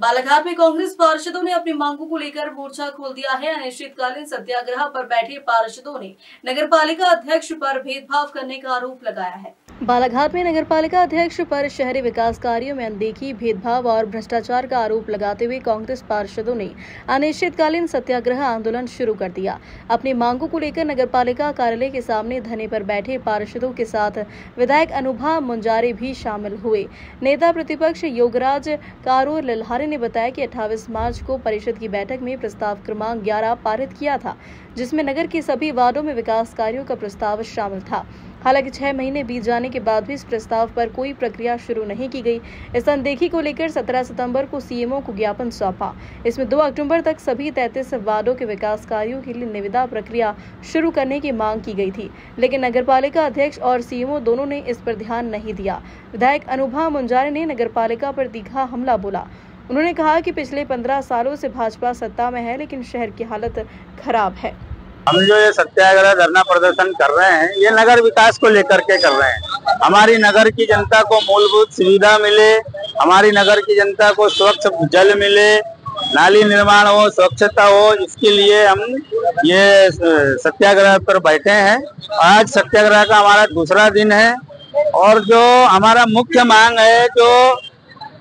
बालाघाट में कांग्रेस पार्षदों ने अपनी मांगों को लेकर मोर्चा खोल दिया है। अनिश्चितकालीन सत्याग्रह पर बैठे पार्षदों ने नगरपालिका अध्यक्ष पर भेदभाव करने का आरोप लगाया है। बालाघाट में नगरपालिका अध्यक्ष पर शहरी विकास कार्यों में अनदेखी, भेदभाव और भ्रष्टाचार का आरोप लगाते हुए कांग्रेस पार्षदों ने अनिश्चितकालीन सत्याग्रह आंदोलन शुरू कर दिया। अपनी मांगों को लेकर नगरपालिका कार्यालय के सामने धरने पर बैठे पार्षदों के साथ विधायक अनुभा मुंजारे भी शामिल हुए। नेता प्रतिपक्ष योगराज कारो लल्हारे ने बताया कि 28 मार्च को परिषद की बैठक में प्रस्ताव क्रमांक 11 पारित किया था, जिसमें नगर के सभी वार्डों में विकास कार्यों का प्रस्ताव शामिल था। हालांकि 6 महीने बीत जाने के बाद भी इस प्रस्ताव पर कोई प्रक्रिया शुरू नहीं की गई। इस अनदेखी को लेकर 17 सितंबर को सीएमओ को ज्ञापन सौंपा। इसमें 2 अक्टूबर तक सभी 33 वार्डों के विकास कार्यों के लिए निविदा प्रक्रिया शुरू करने की मांग की गई थी, लेकिन नगरपालिका अध्यक्ष और सीएमओ दोनों ने इस पर ध्यान नहीं दिया। विधायक अनुभा मुंजारे ने नगरपालिका पर तीखा हमला बोला। उन्होंने कहा कि पिछले 15 सालों से भाजपा सत्ता में है, लेकिन शहर की हालत खराब है। हम जो ये सत्याग्रह धरना प्रदर्शन कर रहे हैं, ये नगर विकास को लेकर के कर रहे हैं। हमारी नगर की जनता को मूलभूत सुविधा मिले, हमारी नगर की जनता को स्वच्छ जल मिले, नाली निर्माण हो, स्वच्छता हो, इसके लिए हम ये सत्याग्रह पर बैठे हैं। आज सत्याग्रह का हमारा दूसरा दिन है और जो हमारा मुख्य मांग है, जो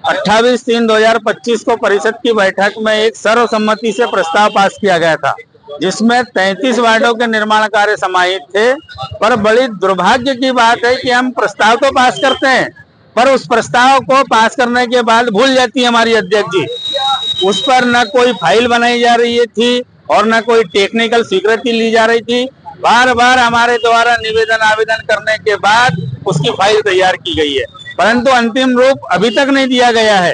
28/3/2025 को परिषद की बैठक में एक सर्वसम्मति से प्रस्ताव पास किया गया था, जिसमें 33 वार्डों के निर्माण कार्य समाहित थे। पर बड़ी दुर्भाग्य की बात है कि हम प्रस्ताव तो पास करते हैं, पर उस प्रस्ताव को पास करने के बाद भूल जाती है हमारी अध्यक्ष जी। उस पर न कोई फाइल बनाई जा रही थी और न कोई टेक्निकल स्वीकृति ली जा रही थी। बार बार हमारे द्वारा निवेदन आवेदन करने के बाद उसकी फाइल तैयार की गई है, परंतु अंतिम रूप अभी तक नहीं दिया गया है।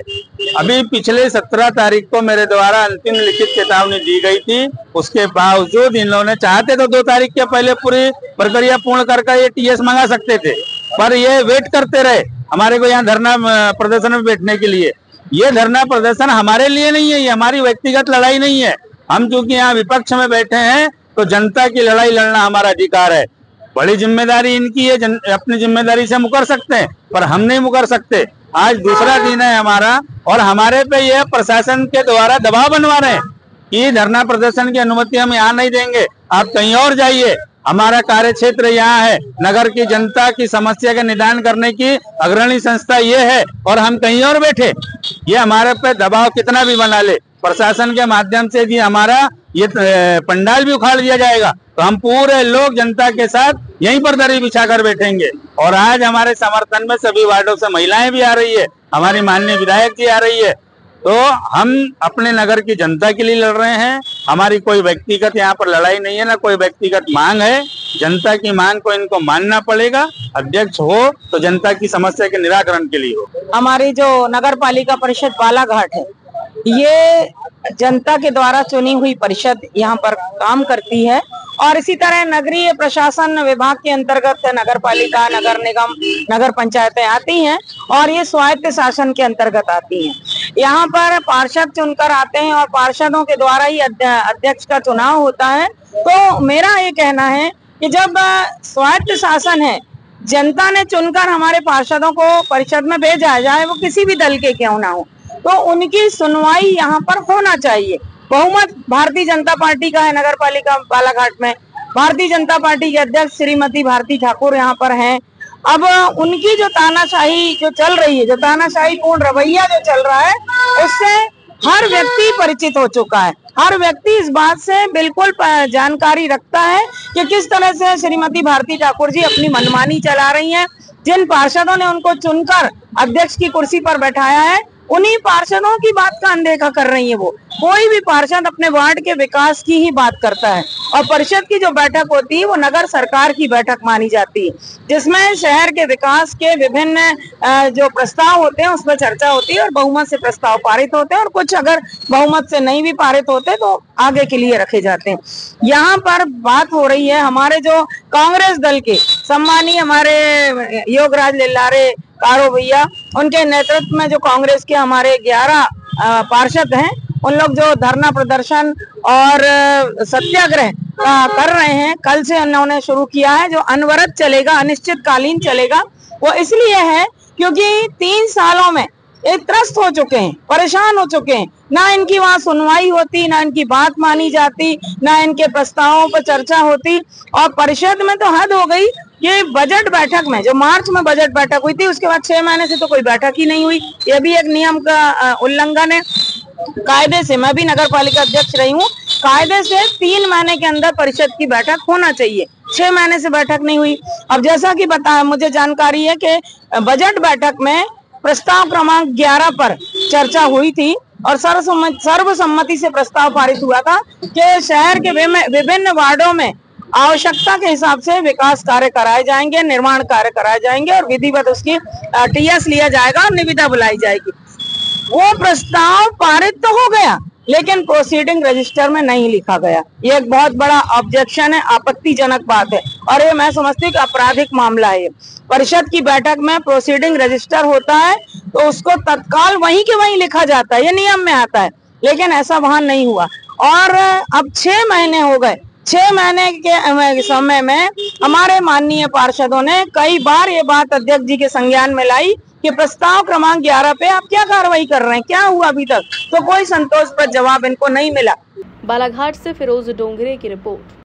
अभी पिछले 17 तारीख को मेरे द्वारा अंतिम लिखित चेतावनी दी गई थी, उसके बावजूद इन लोगों ने चाहते तो 2 तारीख के पहले पूरी प्रक्रिया पूर्ण करके ये टीएस मंगा सकते थे, पर ये वेट करते रहे हमारे को यहाँ धरना प्रदर्शन में बैठने के लिए। ये धरना प्रदर्शन हमारे लिए नहीं है, ये हमारी व्यक्तिगत लड़ाई नहीं है। हम चूंकि यहाँ विपक्ष में बैठे हैं तो जनता की लड़ाई लड़ना हमारा अधिकार है। बड़ी जिम्मेदारी इनकी है, अपनी जिम्मेदारी से मुकर सकते हैं, पर हम नहीं मुकर सकते। आज दूसरा दिन है हमारा और हमारे पे ये प्रशासन के द्वारा दबाव बनवा रहे हैं कि धरना प्रदर्शन की अनुमति हम यहाँ नहीं देंगे, आप कहीं और जाइए। हमारा कार्य क्षेत्र यहाँ है, नगर की जनता की समस्या का निदान करने की अग्रणी संस्था ये है और हम कहीं और बैठे। ये हमारे पे दबाव कितना भी बना ले, प्रशासन के माध्यम से भी हमारा ये पंडाल भी उखाड़ दिया जाएगा तो हम पूरे लोग जनता के साथ यहीं पर दरी बिछाकर बैठेंगे। और आज हमारे समर्थन में सभी वार्डों से महिलाएं भी आ रही है, हमारी माननीय विधायक जी आ रही है। तो हम अपने नगर की जनता के लिए लड़ रहे हैं। हमारी कोई व्यक्तिगत यहाँ पर लड़ाई नहीं है, ना कोई व्यक्तिगत मांग है। जनता की मांग को इनको मानना पड़ेगा। अध्यक्ष हो तो जनता की समस्या के निराकरण के लिए हो। हमारी जो नगर पालिका परिषद बालाघाट है, ये जनता के द्वारा चुनी हुई परिषद यहाँ पर काम करती है और इसी तरह नगरीय प्रशासन विभाग के अंतर्गत नगर पालिका, नगर निगम, नगर पंचायतें आती हैं और ये स्वायत्त शासन के अंतर्गत आती हैं। यहाँ पर पार्षद चुनकर आते हैं और पार्षदों के द्वारा ही अध्यक्ष का चुनाव होता है। तो मेरा ये कहना है कि जब स्वायत्त शासन है, जनता ने चुनकर हमारे पार्षदों को परिषद में भेजा जाए, वो किसी भी दल के क्यों ना हो, तो उनकी सुनवाई यहाँ पर होना चाहिए। बहुमत भारतीय जनता पार्टी का है नगर पालिका बालाघाट में। भारतीय जनता पार्टी के अध्यक्ष श्रीमती भारती ठाकुर यहाँ पर हैं। अब उनकी जो तानाशाही जो चल रही है, जो तानाशाही पूर्ण रवैया जो चल रहा है, उससे हर व्यक्ति परिचित हो चुका है। हर व्यक्ति इस बात से बिल्कुल जानकारी रखता है कि किस तरह से श्रीमती भारती ठाकुर जी अपनी मनमानी चला रही हैं। जिन पार्षदों ने उनको चुनकर अध्यक्ष की कुर्सी पर बैठाया है, उन्हीं पार्षदों की बात का अनदेखा कर रही है। वो कोई भी पार्षद अपने वार्ड के विकास की ही बात करता है और परिषद की जो बैठक होती है वो नगर सरकार की बैठक मानी जाती है, जिसमें शहर के विकास के विभिन्न जो प्रस्ताव होते हैं उसमें चर्चा होती है और बहुमत से प्रस्ताव पारित होते हैं और कुछ अगर बहुमत से नहीं भी पारित होते तो आगे के लिए रखे जाते हैं। यहाँ पर बात हो रही है हमारे जो कांग्रेस दल के सम्मानीय हमारे योगराज लल्हारे कारो भैया, उनके नेतृत्व में जो कांग्रेस के हमारे 11 पार्षद हैं, उन लोग जो धरना प्रदर्शन और सत्याग्रह कर रहे हैं, कल से उन्होंने शुरू किया है, जो अनवरत चलेगा, अनिश्चितकालीन चलेगा। वो इसलिए है क्योंकि 3 सालों में त्रस्त हो चुके हैं, परेशान हो चुके हैं। ना इनकी वहां सुनवाई होती, ना इनकी बात मानी जाती, ना इनके प्रस्तावों पर चर्चा होती। और परिषद में तो हद हो गई। ये बजट बैठक में, जो मार्च में बजट बैठक हुई थी, उसके बाद 6 महीने से तो कोई बैठक ही नहीं हुई। ये भी एक नियम का उल्लंघन है। कायदे से, मैं भी नगर पालिका अध्यक्ष रही हूँ, कायदे से 3 महीने के अंदर परिषद की बैठक होना चाहिए। 6 महीने से बैठक नहीं हुई। अब जैसा कि मुझे जानकारी है कि बजट बैठक में प्रस्ताव क्रमांक 11 पर चर्चा हुई थी और सर्वसम्मति से प्रस्ताव पारित हुआ था कि शहर के विभिन्न वार्डों में आवश्यकता के हिसाब से विकास कार्य कराए जाएंगे, निर्माण कार्य कराए जाएंगे और विधिवत उसकी टीएस लिया जाएगा और निविदा बुलाई जाएगी। वो प्रस्ताव पारित तो हो गया, लेकिन प्रोसीडिंग रजिस्टर में नहीं लिखा गया। ये एक बहुत बड़ा ऑब्जेक्शन है, आपत्तिजनक बात है और ये मैं समझती हूँ कि आपराधिक मामला है। परिषद की बैठक में प्रोसीडिंग रजिस्टर होता है तो उसको तत्काल वहीं के वहीं लिखा जाता है, ये नियम में आता है, लेकिन ऐसा वहां नहीं हुआ। और अब 6 महीने हो गए। 6 महीने के समय में हमारे माननीय पार्षदों ने कई बार ये बात अध्यक्ष जी के संज्ञान में लाई कि प्रस्ताव क्रमांक 11 पे आप क्या कार्रवाई कर रहे हैं, क्या हुआ अभी तक, तो कोई संतोषप्रद जवाब इनको नहीं मिला। बालाघाट से फिरोज डोंगरे की रिपोर्ट।